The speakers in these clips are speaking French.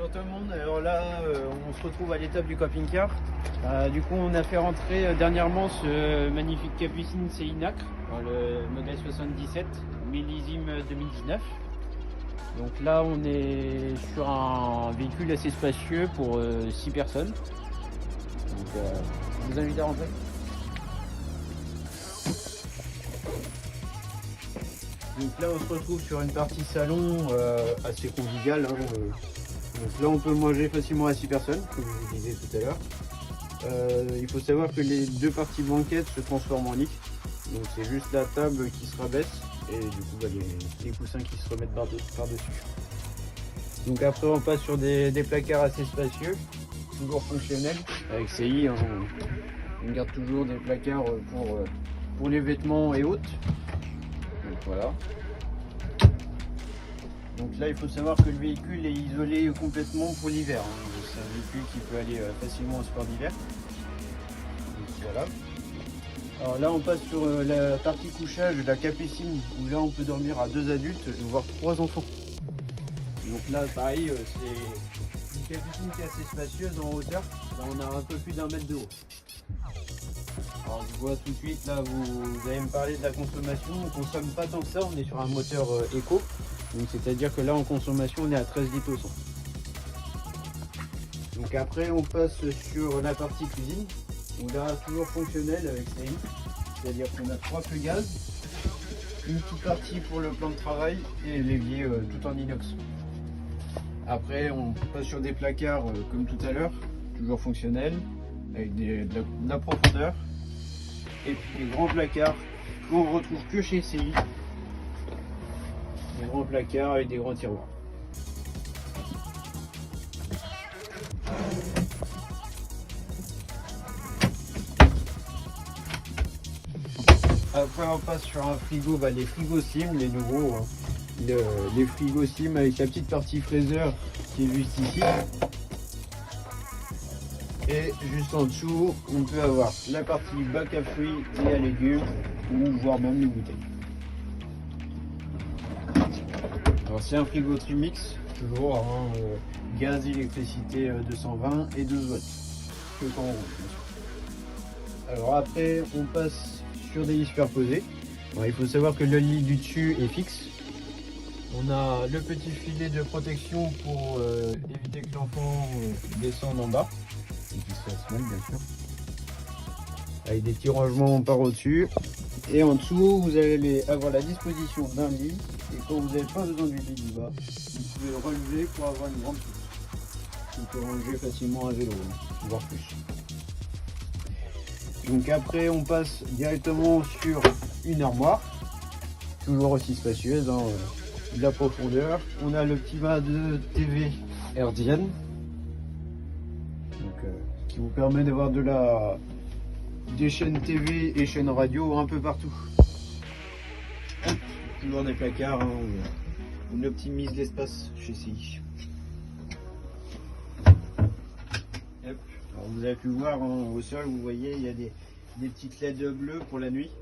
Bonjour tout le monde, alors là on se retrouve à l'étape du camping-car. Du coup on a fait rentrer dernièrement ce magnifique Capucine Célinacre dans le modèle 77, millésime 2019. Donc là on est sur un véhicule assez spacieux pour 6 personnes. Donc je vous invite à rentrer. Donc là on se retrouve sur une partie salon assez conviviale. Donc là on peut manger facilement à 6 personnes, comme je vous disais tout à l'heure. Il faut savoir que les deux parties banquettes se transforment en lit. Donc c'est juste la table qui se rabaisse et du coup les coussins qui se remettent par-dessus. Donc après on passe sur des placards assez spacieux, toujours fonctionnels. Avec CI, on garde toujours des placards pour les vêtements et autres. Donc voilà. Donc là il faut savoir que le véhicule est isolé complètement pour l'hiver. C'est un véhicule qui peut aller facilement au sport d'hiver. Voilà. Alors là on passe sur la partie couchage de la Capucine où là on peut dormir à 2 adultes voire 3 enfants. Donc là pareil c'est une Capucine qui est assez spacieuse en hauteur. Là on a un peu plus d'1 mètre de haut. Alors je vois tout de suite là vous allez me parler de la consommation. On ne consomme pas tant que ça, on est sur un moteur éco. Donc c'est-à-dire que là en consommation on est à 13 litres au 100. Donc après on passe sur la partie cuisine, où là toujours fonctionnel avec CI, c'est-à-dire qu'on a 3 feux gaz, une petite partie pour le plan de travail et l'évier tout en inox. Après on passe sur des placards comme tout à l'heure, toujours fonctionnels, avec de la profondeur, et puis des grands placards qu'on ne retrouve que chez CI. Des grands placards avec des grands tiroirs. Après on passe sur un frigo, les frigos Slim, les nouveaux, les frigos Slim avec la petite partie fraiseur qui est juste ici. Et juste en dessous, on peut avoir la partie bac à fruits et à légumes, ou voire même les bouteilles. Alors c'est un frigo Trimix, toujours gaz, électricité 220 et 12 watts. Que quand on roule, bien sûr. Alors après on passe sur des lits superposés. Alors, il faut savoir que le lit du dessus est fixe. On a le petit filet de protection pour éviter que l'enfant descende en bas. Et qu'il se fasse mal bien sûr. Avec des petits rangements par au-dessus. Et en dessous vous allez avoir la disposition d'un lit. Et quand vous n'avez pas besoin du lit du bas, vous pouvez le relever pour avoir une grande pousse. On peut ranger facilement un vélo, voire plus. Donc après on passe directement sur une armoire, toujours aussi spacieuse, de la profondeur. On a le petit mât de TV hertzienne, qui vous permet d'avoir des chaînes TV et chaînes radio un peu partout. Toujours des placards, on optimise l'espace chez CI. Alors vous avez pu voir au sol, vous voyez, il y a des petites LED bleues pour la nuit.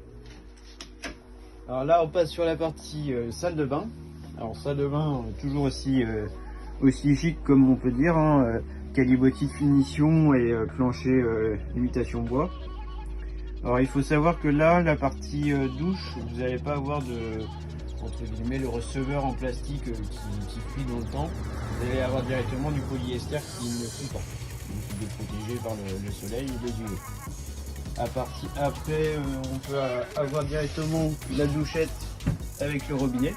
Alors là on passe sur la partie salle de bain. Alors salle de bain toujours aussi chic comme on peut dire, calibotique finition et plancher imitation bois. Alors il faut savoir que là la partie douche, vous n'allez pas avoir entre guillemets le receveur en plastique qui fuit dans le temps. Vous allez avoir directement du polyester qui ne fuit pas, donc il est protégé par le soleil et les UV. Après on peut avoir directement la douchette avec le robinet.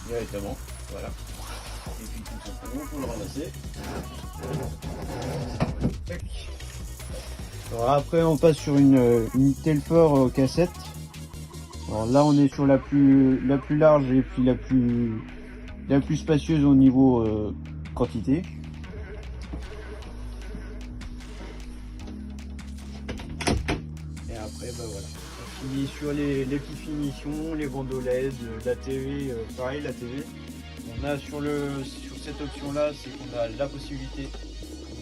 Directement, voilà. Et puis tout simplement pour le ramasser. Tac. Alors après on passe sur une Telfort cassette. Alors là on est sur la plus large et puis la plus spacieuse au niveau quantité. Et après voilà. On finit sur les petites finitions, les bandeaux LED, la TV, pareil la TV. On a sur cette option là, c'est qu'on a la possibilité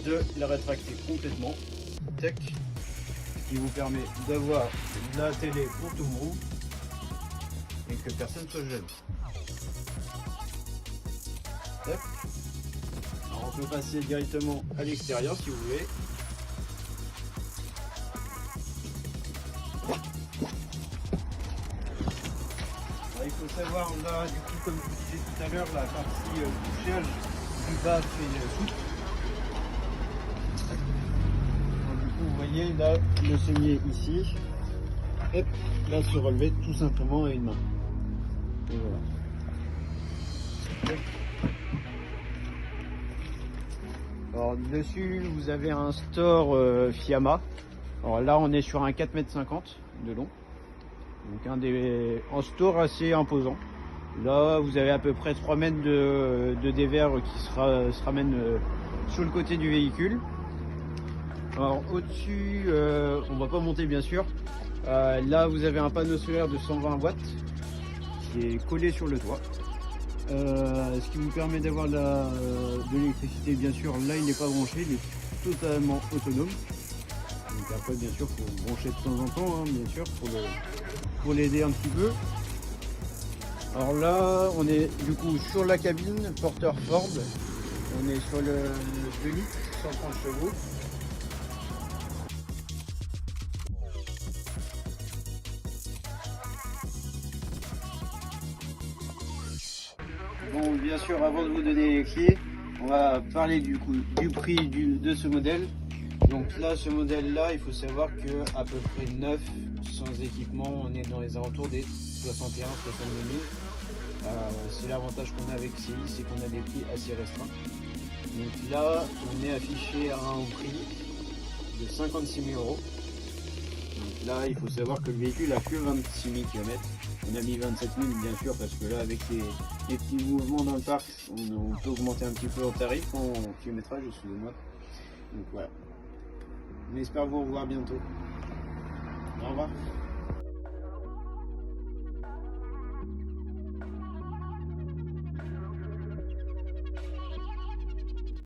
de la rétracter complètement. Tac. Qui vous permet d'avoir la télé pour tout le monde et que personne ne soit jaloux. Hop. Alors on peut passer directement à l'extérieur si vous voulez. Alors, il faut savoir là, du coup, comme je disais tout à l'heure, la partie couchage du bas fait souple. Donc, du coup, vous voyez là le sommier ici. Hop, là se relever tout simplement à une main. Et voilà. Hop. Alors dessus vous avez un store Fiamma. Alors là on est sur un 4,50 m de long. Donc un store assez imposant. Là vous avez à peu près 3 mètres de dévers qui se ramène sur le côté du véhicule. Alors au-dessus, on va pas monter bien sûr. Là vous avez un panneau solaire de 120 watts qui est collé sur le toit. Ce qui vous permet d'avoir de l'électricité bien sûr. Là il n'est pas branché, il est totalement autonome. Donc après bien sûr il faut brancher de temps en temps, hein, bien sûr, pour l'aider un petit peu. Alors là on est du coup sur la cabine porteur Ford. On est sur le 2 litres 130 chevaux. Bon, bien sûr, avant de vous donner les clés, on va parler du prix de ce modèle. Donc là, ce modèle-là, il faut savoir que à peu près neuf, sans équipement, on est dans les alentours des 61-62 000. C'est l'avantage qu'on a avec CI, c'est qu'on a des prix assez restreints. Donc là, on est affiché à un prix de 56 000 €. Donc là, il faut savoir que le véhicule a que 26 000 km. On a mis 27 000 bien sûr parce que là avec les petits mouvements dans le parc, on peut augmenter un petit peu en tarif, en kilométrage, excusez-moi. Donc voilà. On espère vous revoir bientôt. Au revoir.